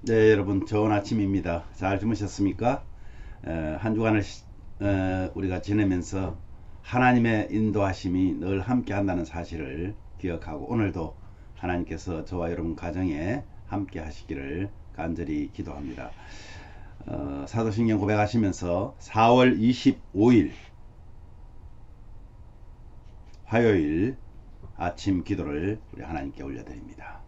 네, 여러분 좋은 아침입니다. 잘 주무셨습니까? 한 주간을 우리가 지내면서 하나님의 인도하심이 늘 함께 한다는 사실을 기억하고 오늘도 하나님께서 저와 여러분 가정에 함께 하시기를 간절히 기도합니다. 사도신경 고백하시면서 4월 25일 화요일 아침 기도를 우리 하나님께 올려드립니다.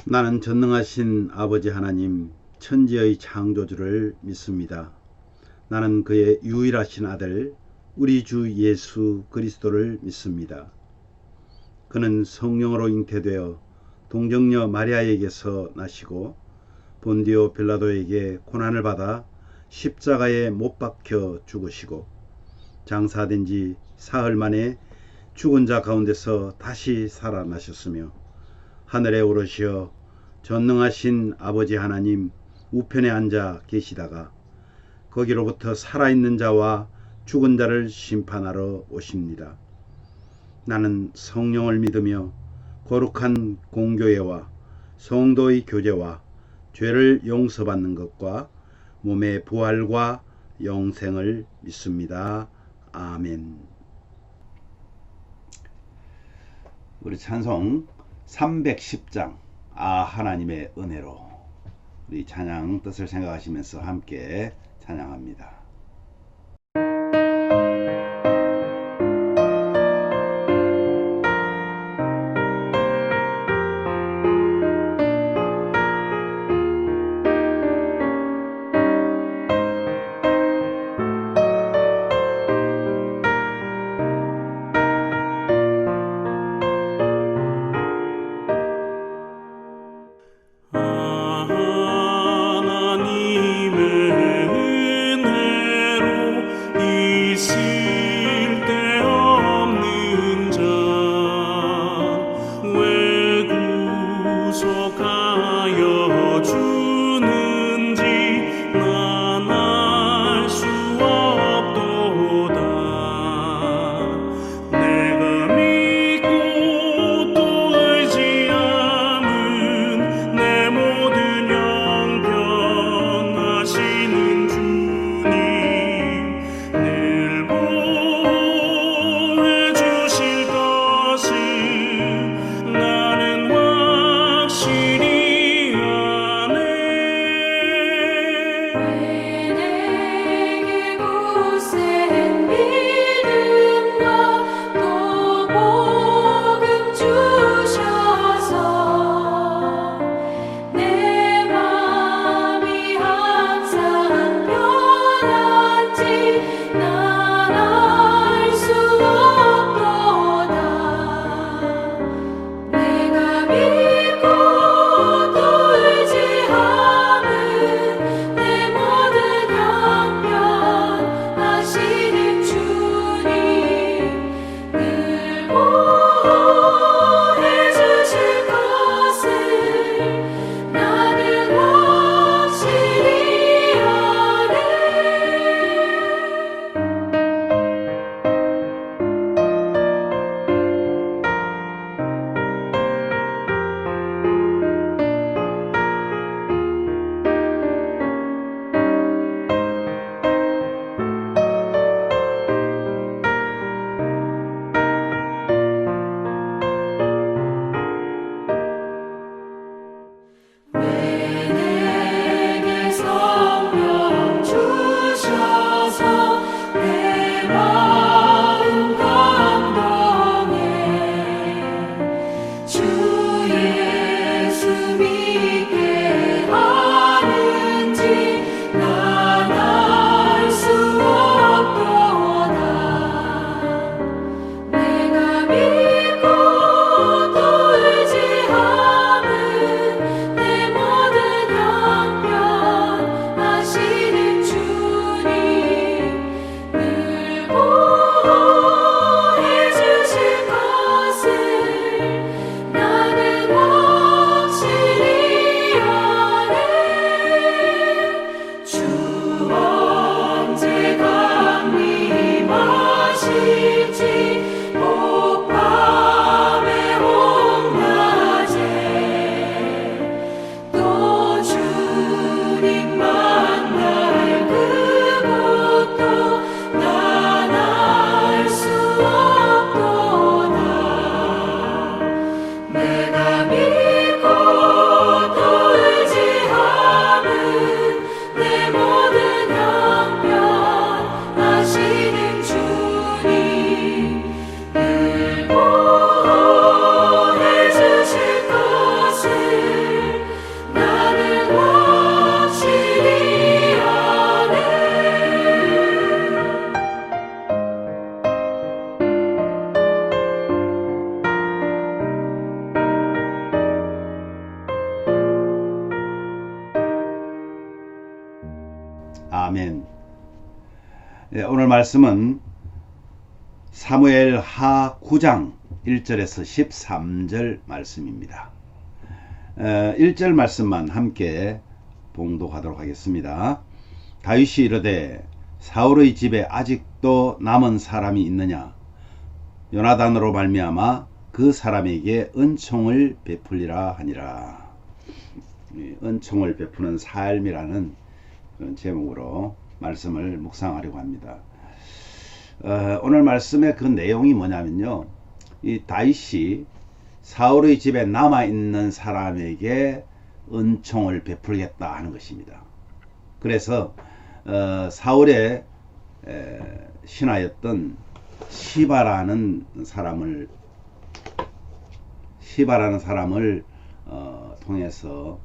나는 전능하신 아버지 하나님 천지의 창조주를 믿습니다. 나는 그의 유일하신 아들 우리 주 예수 그리스도를 믿습니다. 그는 성령으로 잉태되어 동정녀 마리아에게서 나시고 본디오 빌라도에게 고난을 받아 십자가에 못 박혀 죽으시고 장사된 지 사흘 만에 죽은 자 가운데서 다시 살아나셨으며 하늘에 오르시어 전능하신 아버지 하나님 우편에 앉아 계시다가 거기로부터 살아있는 자와 죽은 자를 심판하러 오십니다. 나는 성령을 믿으며 거룩한 공교회와 성도의 교제와 죄를 용서받는 것과 몸의 부활과 영생을 믿습니다. 아멘. 우리 찬송 310장 하나님의 은혜로 우리 찬양 뜻을 생각하시면서 함께 찬양합니다. 하나님의 은혜 아멘. 오늘 말씀은 사무엘 하 9장 1절에서 13절 말씀입니다. 1절 말씀만 함께 봉독하도록 하겠습니다. 다윗이 이르되 사울의 집에 아직도 남은 사람이 있느냐? 요나단으로 말미암아 그 사람에게 은총을 베풀리라 하니라. 은총을 베푸는 삶이라는 그런 제목으로 말씀을 묵상하려고 합니다. 오늘 말씀의 그 내용이 뭐냐면요, 이 다윗이 사울의 집에 남아있는 사람에게 은총을 베풀겠다 하는 것입니다. 그래서 사울의 신하였던 시바라는 사람을 통해서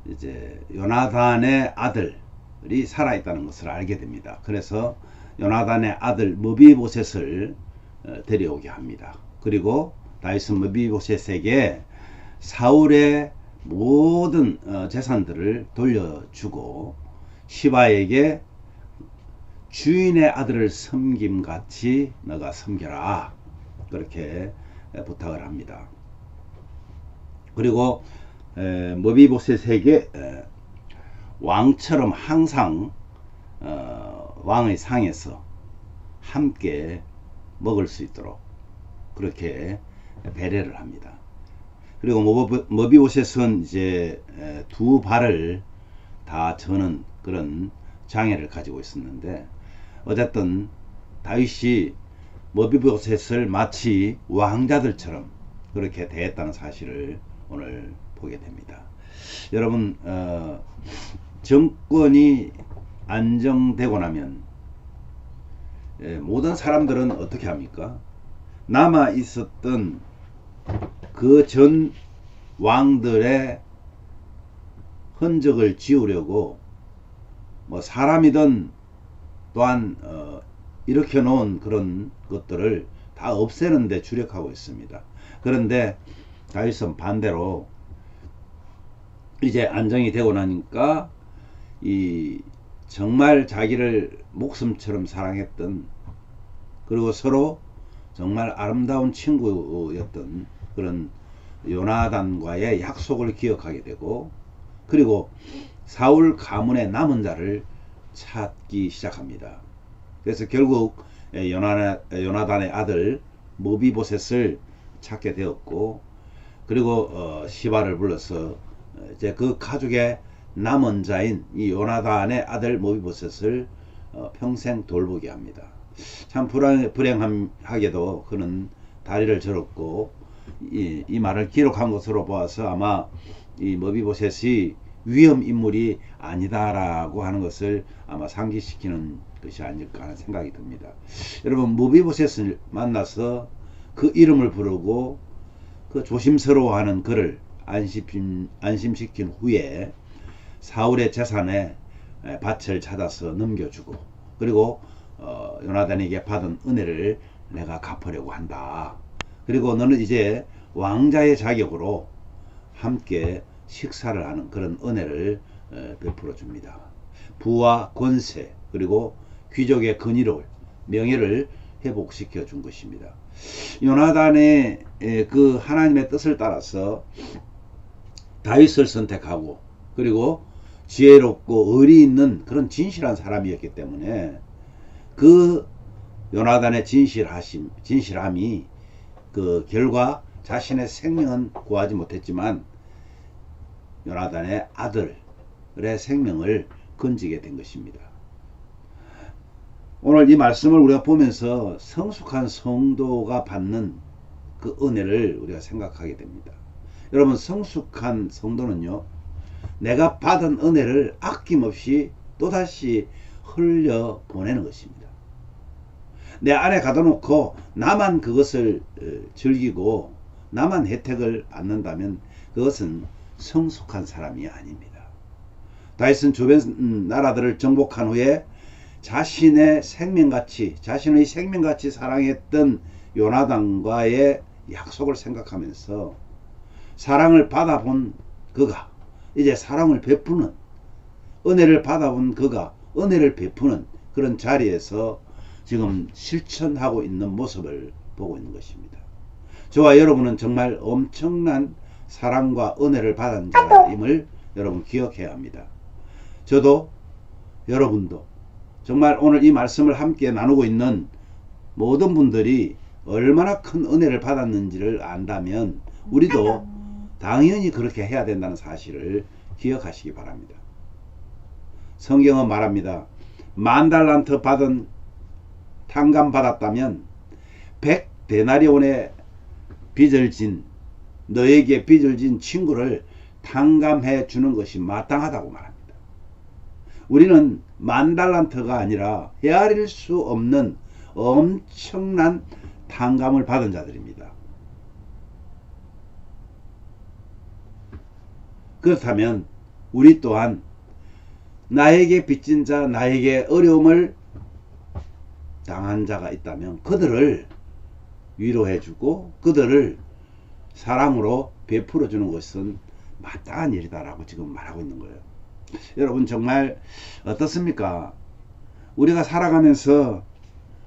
이제 요나단의 아들이 살아있다는 것을 알게 됩니다. 그래서 요나단의 아들 므비보셋을 데려오게 합니다. 그리고 다윗은 므비보셋에게 사울의 모든 재산들을 돌려주고 시바에게 주인의 아들을 섬김같이 너가 섬겨라, 그렇게 부탁을 합니다. 그리고 므비보셋에게 왕처럼 항상 왕의 상에서 함께 먹을 수 있도록 그렇게 배려를 합니다. 그리고 므비보셋은 이제 두 발을 다 저는 그런 장애를 가지고 있었는데, 어쨌든 다윗이 므비보셋을 마치 왕자들처럼 그렇게 대했다는 사실을 오늘 보게 됩니다. 여러분, 정권이 안정되고 나면 모든 사람들은 어떻게 합니까? 남아 있었던 그 전 왕들의 흔적을 지우려고 뭐 사람이든 또한 일으켜 놓은 그런 것들을 다 없애는 데 주력하고 있습니다. 그런데 다윗은 반대로 이제 안정이 되고 나니까 이 정말 자기를 목숨처럼 사랑했던, 그리고 서로 정말 아름다운 친구였던 그런 요나단과의 약속을 기억하게 되고, 그리고 사울 가문의 남은 자를 찾기 시작합니다. 그래서 결국 요나단의 아들 므비보셋을 찾게 되었고, 그리고 시바를 불러서 이제 그 가족의 남은 자인 이 요나단의 아들 므비보셋을 평생 돌보게 합니다. 참 불행하게도 그는 다리를 절었고, 이 말을 기록한 것으로 보아서 아마 이 므비보셋이 위험 인물이 아니다라고 하는 것을 아마 상기시키는 것이 아닐까 하는 생각이 듭니다. 여러분, 므비보셋을 만나서 그 이름을 부르고 그 조심스러워하는 그를 안심시킨 후에 사울의 재산에 밭을 찾아서 넘겨주고, 그리고 요나단에게 받은 은혜를 내가 갚으려고 한다. 그리고 너는 이제 왕자의 자격으로 함께 식사를 하는 그런 은혜를 베풀어 줍니다. 부와 권세, 그리고 귀족의 근위를, 명예를 회복시켜 준 것입니다. 요나단의 그 하나님의 뜻을 따라서 다윗을 선택하고, 그리고 지혜롭고 의리 있는 그런 진실한 사람이었기 때문에 그 요나단의 진실함이 그 결과 자신의 생명은 구하지 못했지만 요나단의 아들의 생명을 건지게 된 것입니다. 오늘 이 말씀을 우리가 보면서 성숙한 성도가 받는 그 은혜를 우리가 생각하게 됩니다. 여러분, 성숙한 성도는요, 내가 받은 은혜를 아낌없이 또다시 흘려 보내는 것입니다. 내 안에 가둬놓고 나만 그것을 즐기고 나만 혜택을 받는다면 그것은 성숙한 사람이 아닙니다. 다윗은 주변 나라들을 정복한 후에 자신의 생명같이 사랑했던 요나단과의 약속을 생각하면서 사랑을 받아본 그가, 이제 사랑을 베푸는, 은혜를 받아본 그가 은혜를 베푸는 그런 자리에서 지금 실천하고 있는 모습을 보고 있는 것입니다. 저와 여러분은 정말 엄청난 사랑과 은혜를 받은 자임을 여러분 기억해야 합니다. 저도 여러분도 정말 오늘 이 말씀을 함께 나누고 있는 모든 분들이 얼마나 큰 은혜를 받았는지를 안다면 우리도 당연히 그렇게 해야 된다는 사실을 기억하시기 바랍니다. 성경은 말합니다. 10,000달란트 받은 탕감 받았다면 100데나리온의 빚을 진 너에게 빚을 진 친구를 탕감해 주는 것이 마땅하다고 말합니다. 우리는 10,000달란트가 아니라 헤아릴 수 없는 엄청난 탕감을 받은 자들입니다. 그렇다면 우리 또한 나에게 빚진 자, 나에게 어려움을 당한 자가 있다면 그들을 위로해주고 그들을 사랑으로 베풀어주는 것은 마땅한 일이다라고 지금 말하고 있는 거예요. 여러분 정말 어떻습니까? 우리가 살아가면서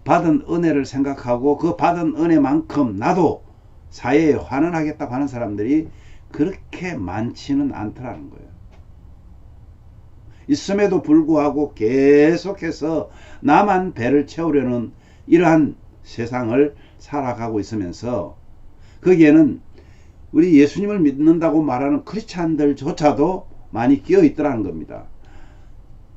받은 은혜를 생각하고 그 받은 은혜만큼 나도 사회에 환원하겠다고 하는 사람들이 그렇게 많지는 않더라는 거예요. 있음에도 불구하고 계속해서 나만 배를 채우려는 이러한 세상을 살아가고 있으면서 거기에는 우리 예수님을 믿는다고 말하는 크리스찬들조차도 많이 끼어 있더라는 겁니다.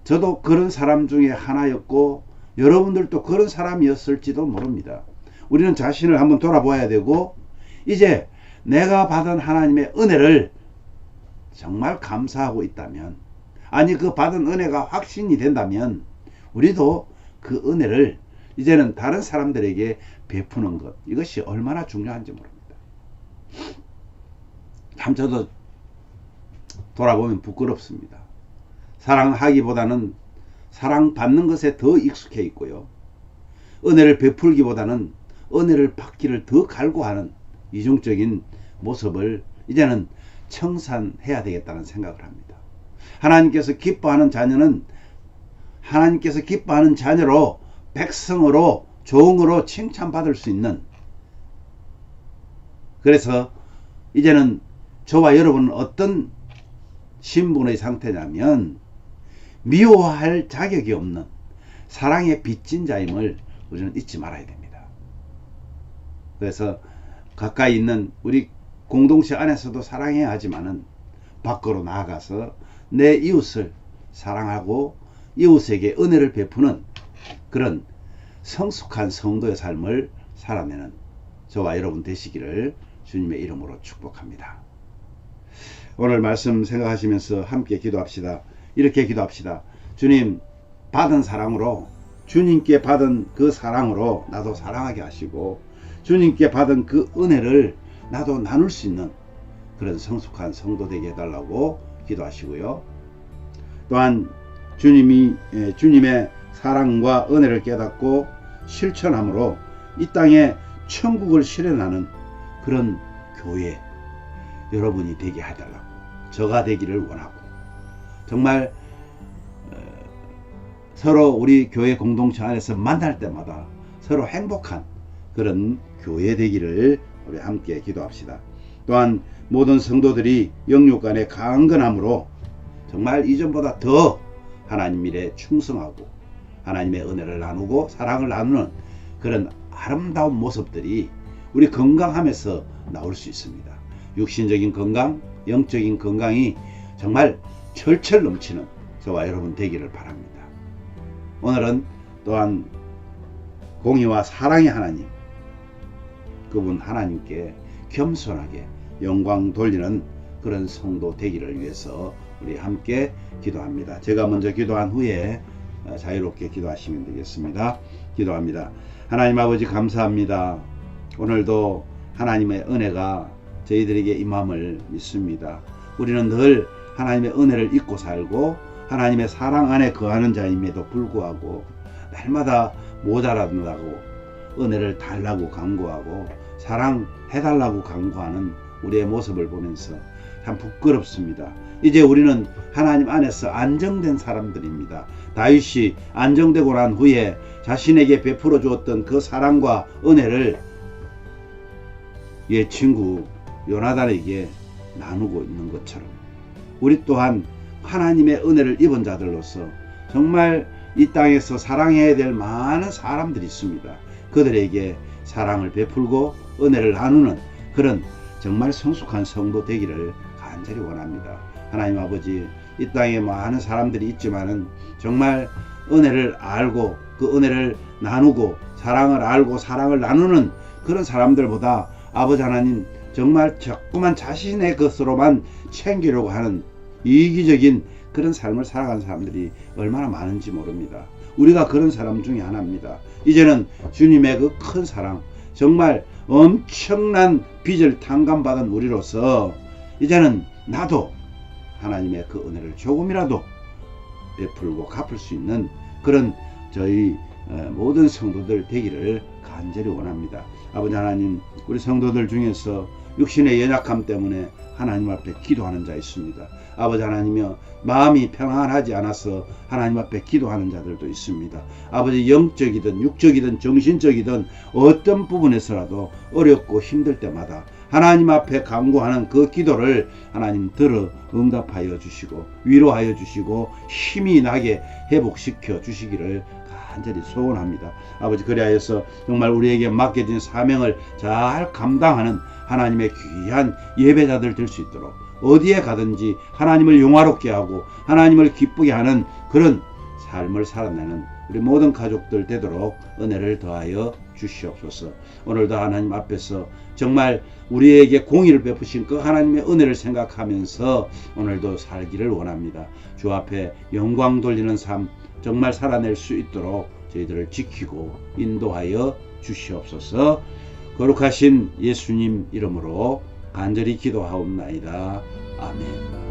저도 그런 사람 중에 하나였고 여러분들도 그런 사람이었을지도 모릅니다. 우리는 자신을 한번 돌아봐야 되고 이제 내가 받은 하나님의 은혜를 정말 감사하고 있다면 아니 그 받은 은혜가 확신이 된다면 우리도 그 은혜를 이제는 다른 사람들에게 베푸는 것 이것이 얼마나 중요한지 모릅니다. 참 저도 돌아보면 부끄럽습니다. 사랑하기보다는 사랑받는 것에 더 익숙해 있고요. 은혜를 베풀기보다는 은혜를 받기를 더 갈구하는 이중적인 모습을 이제는 청산해야 되겠다는 생각을 합니다. 하나님께서 기뻐하는 자녀는 하나님께서 기뻐하는 자녀로 백성으로 종으로 칭찬받을 수 있는 그래서 이제는 저와 여러분은 어떤 신분의 상태냐면 미워할 자격이 없는 사랑의 빚진 자임을 우리는 잊지 말아야 됩니다. 그래서 가까이 있는 우리 공동체 안에서도 사랑해야 하지만은 밖으로 나아가서 내 이웃을 사랑하고 이웃에게 은혜를 베푸는 그런 성숙한 성도의 삶을 살아내는 저와 여러분 되시기를 주님의 이름으로 축복합니다. 오늘 말씀 생각하시면서 함께 기도합시다. 이렇게 기도합시다. 주님 받은 사랑으로 주님께 받은 그 사랑으로 나도 사랑하게 하시고 주님께 받은 그 은혜를 나도 나눌 수 있는 그런 성숙한 성도 되게 해달라고 기도하시고요. 또한 주님의 사랑과 은혜를 깨닫고 실천함으로 이 땅에 천국을 실현하는 그런 교회 여러분이 되게 해달라고 저가 되기를 원하고 정말 서로 우리 교회 공동체 안에서 만날 때마다 서로 행복한 그런 교회 되기를 우리 함께 기도합시다. 또한 모든 성도들이 영육 간의 강건함으로 정말 이전보다 더 하나님 일에 충성하고 하나님의 은혜를 나누고 사랑을 나누는 그런 아름다운 모습들이 우리 건강함에서 나올 수 있습니다. 육신적인 건강, 영적인 건강이 정말 철철 넘치는 저와 여러분 되기를 바랍니다. 오늘은 또한 공의와 사랑의 하나님 그분 하나님께 겸손하게 영광 돌리는 그런 성도 되기를 위해서 우리 함께 기도합니다. 제가 먼저 기도한 후에 자유롭게 기도하시면 되겠습니다. 기도합니다. 하나님 아버지 감사합니다. 오늘도 하나님의 은혜가 저희들에게 임함을 믿습니다. 우리는 늘 하나님의 은혜를 잊고 살고 하나님의 사랑 안에 거하는 자임에도 불구하고 날마다 모자란다고 은혜를 달라고 간구하고 사랑해달라고 간구하는 우리의 모습을 보면서 참 부끄럽습니다. 이제 우리는 하나님 안에서 안정된 사람들입니다. 다윗이 안정되고 난 후에 자신에게 베풀어 주었던 그 사랑과 은혜를 친구 요나단에게 나누고 있는 것처럼 우리 또한 하나님의 은혜를 입은 자들로서 정말 이 땅에서 사랑해야 될 많은 사람들이 있습니다. 그들에게 사랑을 베풀고 은혜를 나누는 그런 정말 성숙한 성도 되기를 간절히 원합니다. 하나님 아버지, 이 땅에 많은 사람들이 있지만은 정말 은혜를 알고 그 은혜를 나누고 사랑을 알고 사랑을 나누는 그런 사람들보다 아버지 하나님 정말 자꾸만 자신의 것으로만 챙기려고 하는 이기적인 그런 삶을 살아가는 사람들이 얼마나 많은지 모릅니다. 우리가 그런 사람 중에 하나입니다. 이제는 주님의 그 큰 사랑, 정말 엄청난 빚을 탕감받은 우리로서 이제는 나도 하나님의 그 은혜를 조금이라도 베풀고 갚을 수 있는 그런 저희 모든 성도들 되기를 간절히 원합니다. 아버지 하나님, 우리 성도들 중에서 육신의 연약함 때문에 하나님 앞에 기도하는 자 있습니다. 아버지 하나님이여, 마음이 평안하지 않아서 하나님 앞에 기도하는 자들도 있습니다. 아버지, 영적이든 육적이든 정신적이든 어떤 부분에서라도 어렵고 힘들 때마다 하나님 앞에 간구하는 그 기도를 하나님 들어 응답하여 주시고 위로하여 주시고 힘이 나게 회복시켜 주시기를 간절히 소원합니다. 아버지, 그리하여서 정말 우리에게 맡겨진 사명을 잘 감당하는 하나님의 귀한 예배자들 될 수 있도록 어디에 가든지 하나님을 영화롭게 하고 하나님을 기쁘게 하는 그런 삶을 살아내는 우리 모든 가족들 되도록 은혜를 더하여 주시옵소서. 오늘도 하나님 앞에서 정말 우리에게 공의를 베푸신 그 하나님의 은혜를 생각하면서 오늘도 살기를 원합니다. 주 앞에 영광 돌리는 삶 정말 살아낼 수 있도록 저희들을 지키고 인도하여 주시옵소서. 거룩하신 예수님 이름으로 간절히 기도하옵나이다. 아멘.